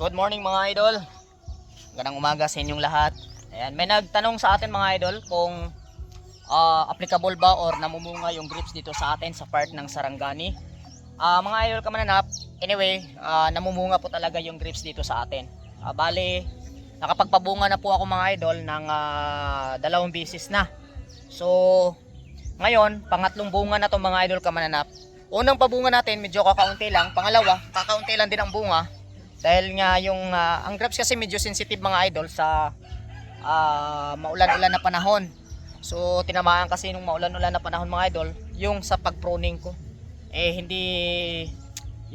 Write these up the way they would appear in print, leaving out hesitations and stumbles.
Good morning mga idol. Magandang umaga sa inyong lahat. Ayan, may nagtanong sa atin mga idol kung applicable ba or namumunga yung grapes dito sa atin sa part ng Sarangani. Mga idol kamananap, anyway, namumunga po talaga yung grapes dito sa atin. Bali, nakapagpabunga na po ako mga idol ng 2 beses na. So, ngayon, pangatlong bunga na to mga idol kamananap. Unang pabunga natin, medyo kakaunti lang. Pangalawa, kakaunti lang din ang bunga. Dahil nga yung ang grapes kasi medyo sensitive mga idol sa maulan-ulan na panahon. So tinamaan kasi nung maulan-ulan na panahon mga idol, yung sa pag-pruning ko. Hindi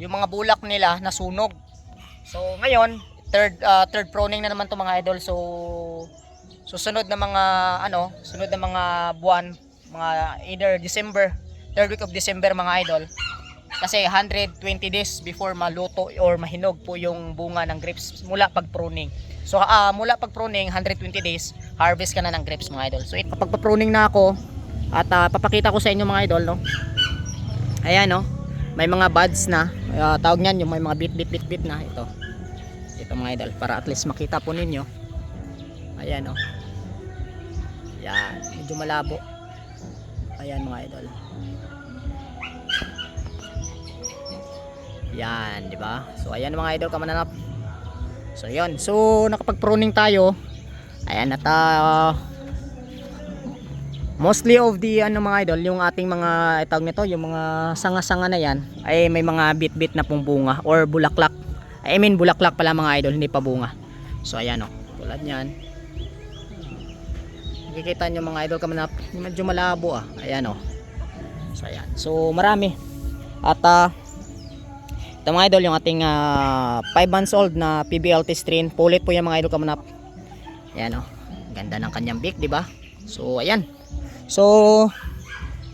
yung mga bulak nila nasunog. So ngayon, third pruning na naman to mga idol. So susunod na mga sunod na mga buwan, mga either December, third week of December mga idol. Kasi 120 days before maluto or mahinog po yung bunga ng grapes mula pag-pruning. So mula pag-pruning 120 days, harvest ka na ng grapes mga idol. So kapag pa-pruning na ako at papakita ko sa inyo mga idol, no. Ayan no. May mga buds na. Tawag niyan yung may mga bit na ito. Ito mga idol para at least makita po ninyo. Ayan no. Yan, medyo malabo. Ayan mga idol. Yan, di ba? So ayan mga idol kamananap. So yun. So nakapag-pruning tayo. Ayan at mostly of the mga idol, yung ating mga itawag nito, yung mga sanga-sanga na yan ay may mga bit na pong bunga or bulaklak. I mean bulaklak pala mga idol, hindi pa bunga. So ayan oh, tulad niyan. Nakikita nyo mga idol kamananap, medyo malabo Ayan oh. So ayan. So marami. At ito mga idol yung ating 5 months old na PBLT strain. Pulit po yan mga idol kamanap. Ayan o. Ganda ng kanyang beak, di ba? So ayan. So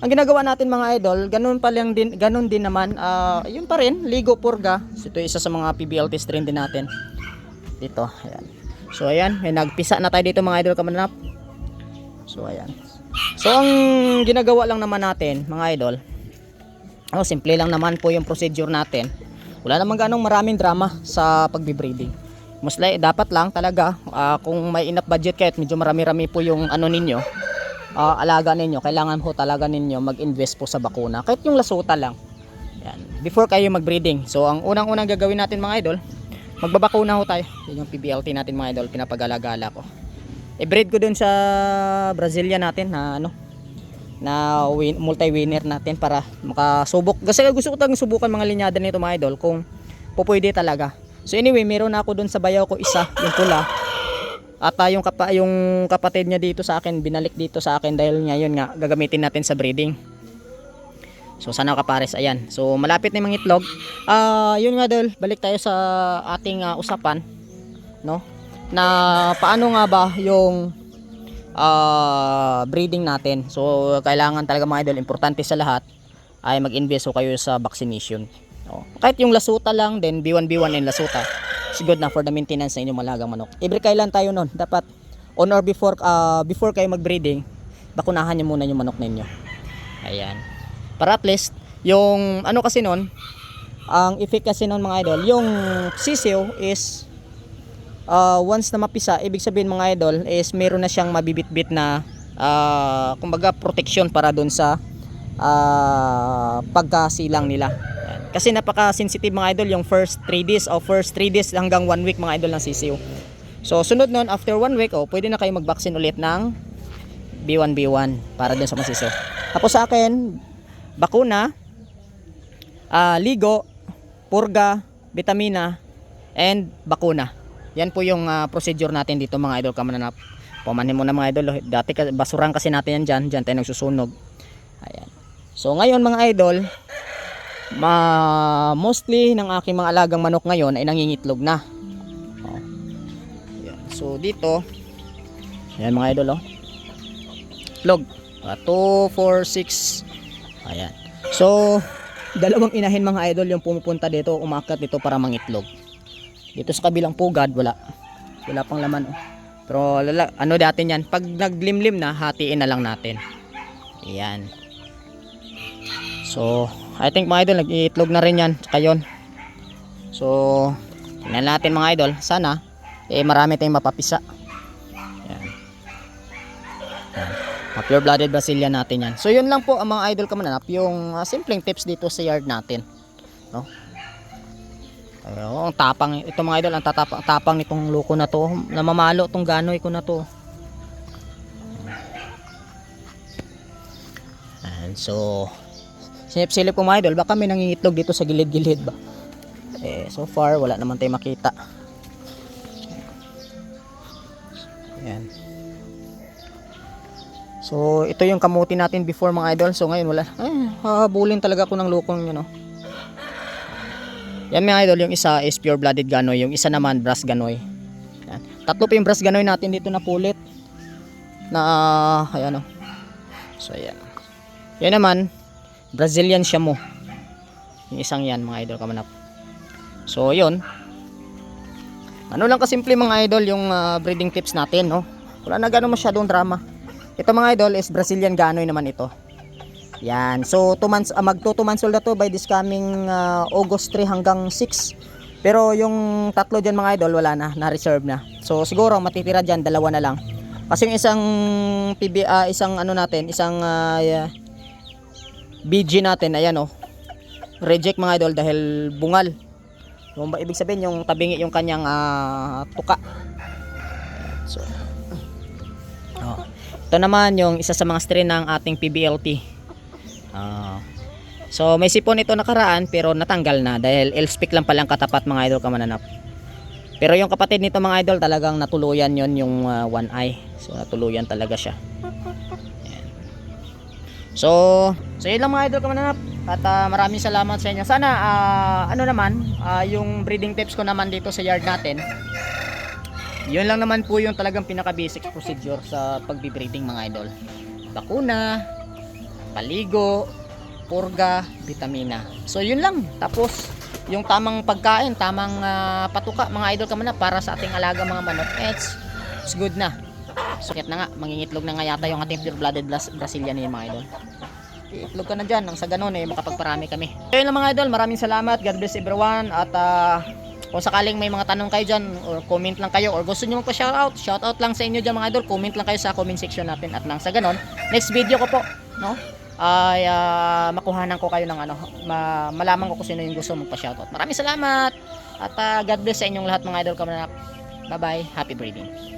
ang ginagawa natin mga idol, ganun din naman. Yun pa rin, ligo purga. So, ito isa sa mga PBLT strain din natin. Dito, ayan. So ayan, may nagpisa na tayo dito mga idol kamanap. So ayan. So ang ginagawa lang naman natin mga idol, simple lang naman po yung procedure natin. Wala namang ganong maraming drama sa pagbe-breeding. Mostly dapat lang talaga kung may enough budget kayo at medyo marami-rami po yung ninyo, alaga ninyo, kailangan po talaga ninyo mag-invest po sa bakuna. Kahit yung lasuta lang. Yan, before kayo mag-breeding. So ang unang-unang gagawin natin mga idol, magbabakuna ho tayo. Yun yung PBLT natin mga idol, pinapagala-gala ko. I-breed ko dun sa Brazilian natin na multi-winner natin para makasubok. Kasi gusto ko talagang subukan mga linyada nito mga idol kung pupwede talaga. So anyway, meron na ako dun sa bayaw ko isa, yung pula. At yung kapatid niya dito sa akin, binalik dito sa akin dahil ngayon nga gagamitin natin sa breeding. So sana kapares, ayan. So malapit na yung mga itlog. Yun nga idol, balik tayo sa ating usapan, no? Na paano nga ba yung breeding natin. So kailangan talaga mga idol, importante sa lahat ay mag-invest kayo sa vaccination. Kahit yung lasuta lang, then B1 and lasuta, it's good na for the maintenance ng inyong malagang manok. Every kailan tayo nun, dapat on or before kayo mag-breeding, bakunahan nyo muna yung manok ninyo. Ayan. Para at least, yung kasi nun, ang effect kasi nun mga idol, yung sisiw is once na mapisa, ibig sabihin mga idol is meron na siyang mabibitbit na kumbaga protection para dun sa pagkasilang nila. Yan. Kasi napaka-sensitive mga idol yung first 3 days o first 3 days hanggang 1 week mga idol ng sisiw. So sunod nun, after 1 week, pwede na kayo mag-vaccine ulit ng B1 para dun sa masisiw. Tapos sa akin, bakuna, ligo, purga, vitamina, and bakuna. Yan po yung procedure natin dito mga idol kamananap. Pumanin mo na mga idol. Dati basurang kasi natin yan dyan tayo nagsusunog. Ayan. So ngayon mga idol, mostly ng aking mga alagang manok ngayon ay nangingitlog na. Ayan. So dito, ayan mga idol itlog. 2, 4, 6. Ayan. So dalawang inahin mga idol yung pumupunta dito, umakyat dito para mangitlog. Dito sa kabilang pugad, wala pang laman pero natin yan, pag naglimlim na, hatiin na lang natin. Ayan. So I think mga idol, nag-iitlog na rin yan tsaka yun. So Tingnan natin mga idol. Sana marami tayong mapapisa. Yan. Pure blooded Brazilian natin yan. So yun lang po ang mga idol kamananap, yung simpleng tips dito sa yard natin, no? Ayun, ang tapang ito mga idol, ang tapang nitong loko na to, namamalo tong ganoy ko na to. And so silip-silip po mga idol, baka may nangingitlog dito sa gilid-gilid ba. So far wala naman tayong makita. Ayan. So ito yung kamuti natin before mga idol. So ngayon wala. Habulin talaga ako ng lukong yun, no? Yan mga idol, yung isa is pure blooded ganoy, yung isa naman brass ganoy. Yan. Tatlo pa yung brass ganoy natin dito na pulit. Na ayan, no? So ayan. Yan naman Brazilian Shamu. Yung isang yan mga idol kamanap. So yun. Ano lang kasimple mga idol yung breeding tips natin, no? Wala na gano'n masyadong drama. Ito mga idol is Brazilian ganoy naman ito. Yan. So 2 months, magto 2 months old na to by this coming August 3 hanggang 6. Pero yung tatlo dyan mga idol wala na, na-reserve na. So siguro matitira dyan, dalawa na lang. Kasi yung isang isang ano natin, isang BG natin, ayan oh. Reject mga idol dahil bungal. Yung ibig sabihin yung tabingi yung kanyang tuka. So ito naman yung isa sa mga strain ng ating PBLT. So may sipon ito nakaraan pero natanggal na dahil L-speak lang palang katapat mga idol kamananap. Pero yung kapatid nito mga idol talagang natuluyan yon yung one eye. So natuluyan talaga siya. Ayan. So yun lang mga idol kamananap. At maraming salamat sa inyo. Sana ano naman yung breeding tips ko naman dito sa yard natin. Yun lang naman po yung talagang pinaka basic procedure sa pagbi-breeding mga idol. Bakuna, paligo, purga, vitamina. So yun lang. Tapos yung tamang pagkain, tamang patuka mga idol kamanap para sa ating alaga mga manok. It's good na. Sukit na nga, mangingitlog na nga yata yung ating pure blooded Brazilian yun mga idol. Itlog ka na dyan, nang sa ganun makapagparami kami. So yun lang mga idol, maraming salamat. God bless everyone. At kung sakaling may mga tanong kayo dyan or comment lang kayo or gusto nyo magpa-shoutout lang sa inyo dyan mga idol, comment lang kayo sa comment section natin. At nang sa ganon, next video ko po, no, ay makuhanan ko kayo ng malaman ko kung sino yung gusto magpa-shoutout. Maraming salamat at God bless sa inyong lahat mga idol kamanap. Bye bye, happy breeding.